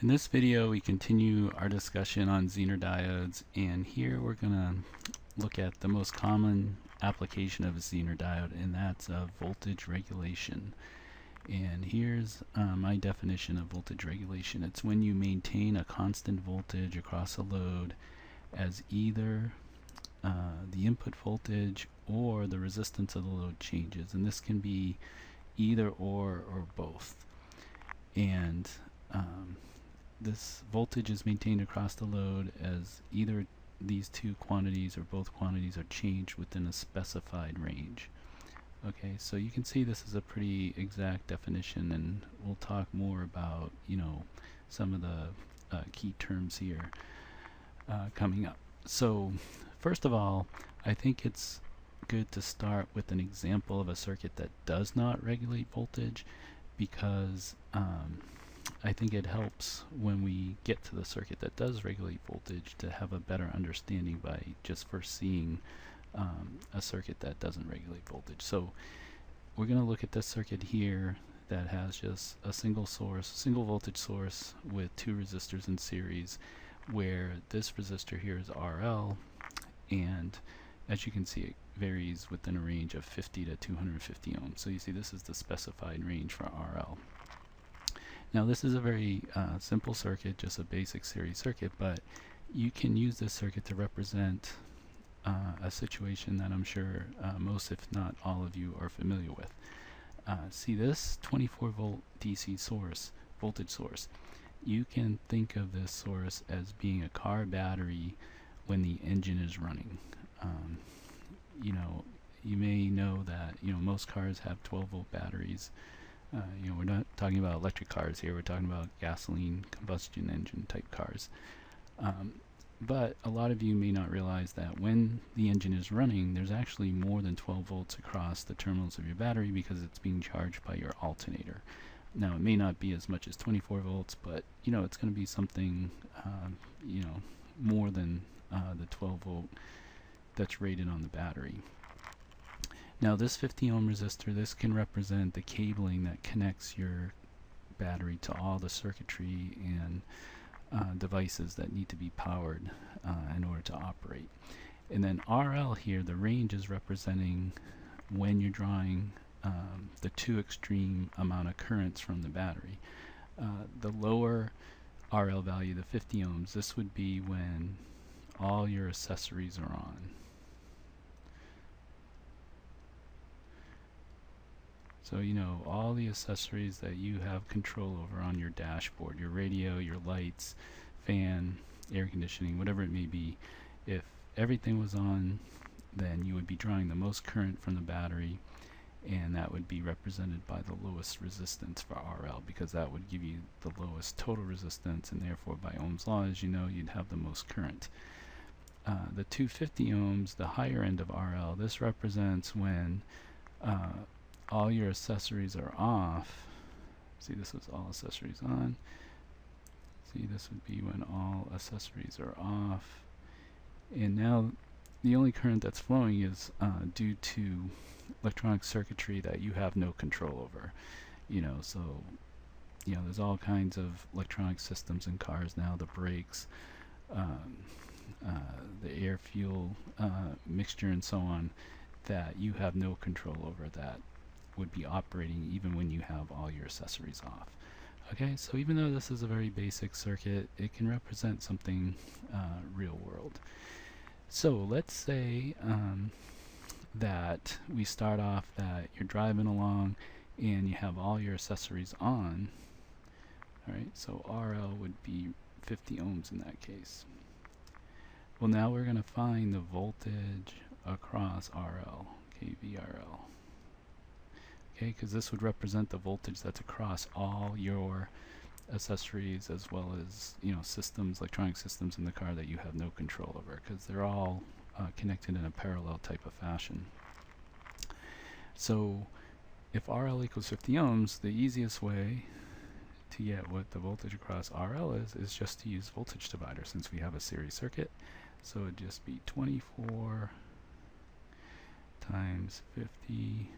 In this video, we continue our discussion on Zener diodes, and here we're going to look at the most common application of a Zener diode, and that's voltage regulation. And here's my definition of voltage regulation. It's when you maintain a constant voltage across a load as either the input voltage or the resistance of the load changes, and this can be either or both. And this voltage is maintained across the load as either these two quantities or both quantities are changed within a specified range. Okay, so you can see this is a pretty exact definition, and we'll talk more about, some of the key terms here coming up. So first of all, I think it's good to start with an example of a circuit that does not regulate voltage, because I think it helps when we get to the circuit that does regulate voltage to have a better understanding by just first seeing a circuit that doesn't regulate voltage. So we're going to look at this circuit here that has just a single voltage source with two resistors in series, where this resistor here is RL, and as you can see, it varies within a range of 50 to 250 ohms. So you see this is the specified range for RL. Now this is a very simple circuit, just a basic series circuit, but you can use this circuit to represent a situation that I'm sure most, if not all of you, are familiar with. See this 24 volt DC source, voltage source. You can think of this source as being a car battery when the engine is running. You may know that most cars have 12 volt batteries. We're not talking about electric cars here, we're talking about gasoline combustion engine type cars. But a lot of you may not realize that when the engine is running, there's actually more than 12 volts across the terminals of your battery because it's being charged by your alternator. Now it may not be as much as 24 volts, but it's going to be something more than the 12 volt that's rated on the battery. Now this 50 ohm resistor, this can represent the cabling that connects your battery to all the circuitry and devices that need to be powered in order to operate. And then RL here, the range is representing when you're drawing the two extreme amount of currents from the battery. The lower RL value, the 50 ohms, this would be when all your accessories are on. So all the accessories that you have control over on your dashboard, your radio, your lights, fan, air conditioning, whatever it may be, if everything was on, then you would be drawing the most current from the battery, and that would be represented by the lowest resistance for RL, because that would give you the lowest total resistance, and therefore by Ohm's law, as you know, you'd have the most current. The 250 ohms, the higher end of RL, this represents when all your accessories are off. See, this is all accessories on. See, this would be when all accessories are off. And now the only current that's flowing is due to electronic circuitry that you have no control over. There's all kinds of electronic systems in cars now, the brakes, the air-fuel mixture and so on, that you have no control over, that would be operating even when you have all your accessories off. Okay, so even though this is a very basic circuit, it can represent something real world. So let's say that we start off that you're driving along and you have all your accessories on. Alright, so RL would be 50 ohms in that case. Well, now we're going to find the voltage across RL, KVRL. Okay, because this would represent the voltage that's across all your accessories, as well as systems, electronic systems in the car that you have no control over, because they're all connected in a parallel type of fashion. So if RL equals 50 ohms, the easiest way to get what the voltage across RL is just to use voltage divider, since we have a series circuit. So it'd just be 24 times 50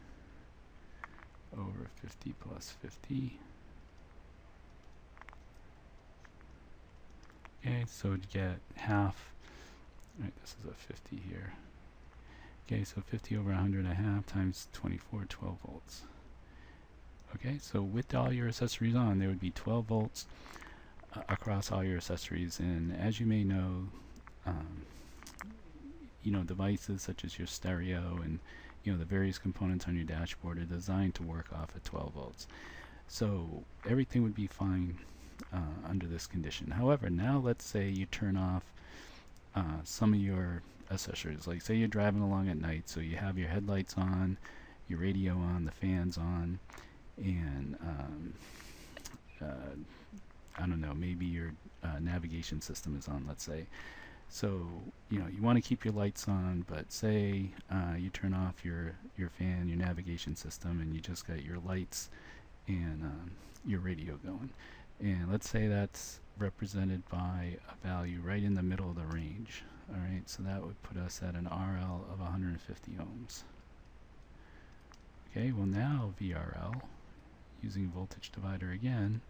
over 50 plus 50 Okay, so to get half, right, this is a 50 here. Okay, so 50 over 100 and a half times 24, 12 volts. Okay, so with all your accessories on, there would be 12 volts across all your accessories. And as you may know, devices such as your stereo and the various components on your dashboard are designed to work off at 12 volts. So everything would be fine under this condition. However, now let's say you turn off some of your accessories. Like say you're driving along at night, so you have your headlights on, your radio on, the fans on, and I don't know, maybe your navigation system is on, let's say. So you want to keep your lights on, but say you turn off your fan, your navigation system, and you just got your lights and your radio going. And let's say that's represented by a value right in the middle of the range. Alright, so that would put us at an RL of 150 ohms. Okay, well now VRL, using voltage divider again,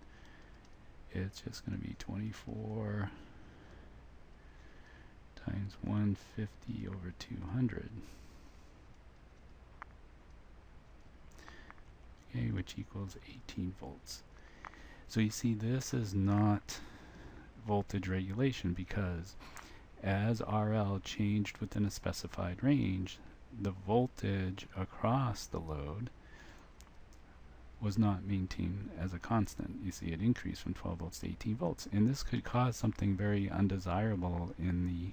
it's just going to be 24 times 150 over 200. Okay, which equals 18 volts. So you see, this is not voltage regulation, because as RL changed within a specified range, the voltage across the load was not maintained as a constant. You see, it increased from 12 volts to 18 volts. And this could cause something very undesirable in the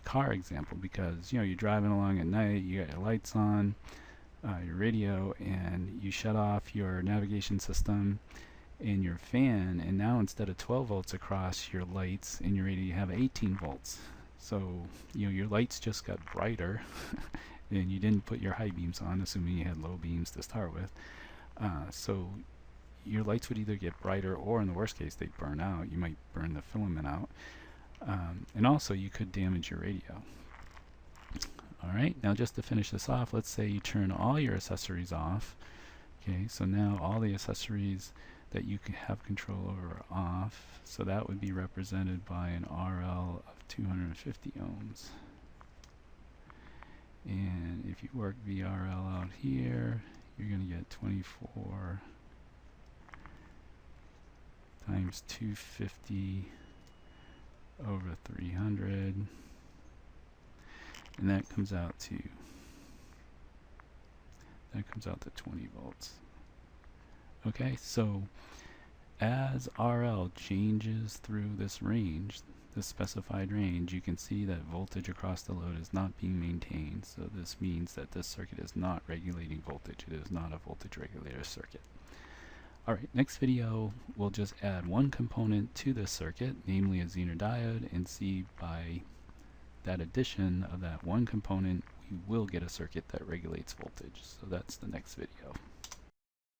car example, because you're driving along at night, you got your lights on, your radio, and you shut off your navigation system and your fan, and now instead of 12 volts across your lights and your radio, you have 18 volts. So your lights just got brighter and you didn't put your high beams on, assuming you had low beams to start with. So your lights would either get brighter, or in the worst case they'd burn out. You might burn the filament out, and also you could damage your radio. Alright, now just to finish this off, let's say you turn all your accessories off. Okay, so now all the accessories that you can have control over are off, so that would be represented by an RL of 250 ohms. And if you work VRL out here, you're going to get 24 times 250 over 300, and that comes out to 20 volts. Okay, so as RL changes through this range, this specified range, you can see that voltage across the load is not being maintained. So this means that this circuit is not regulating voltage. It is not a voltage regulator circuit. Alright, next video we'll just add one component to this circuit, namely a Zener diode, and see by that addition of that one component we will get a circuit that regulates voltage. So that's the next video.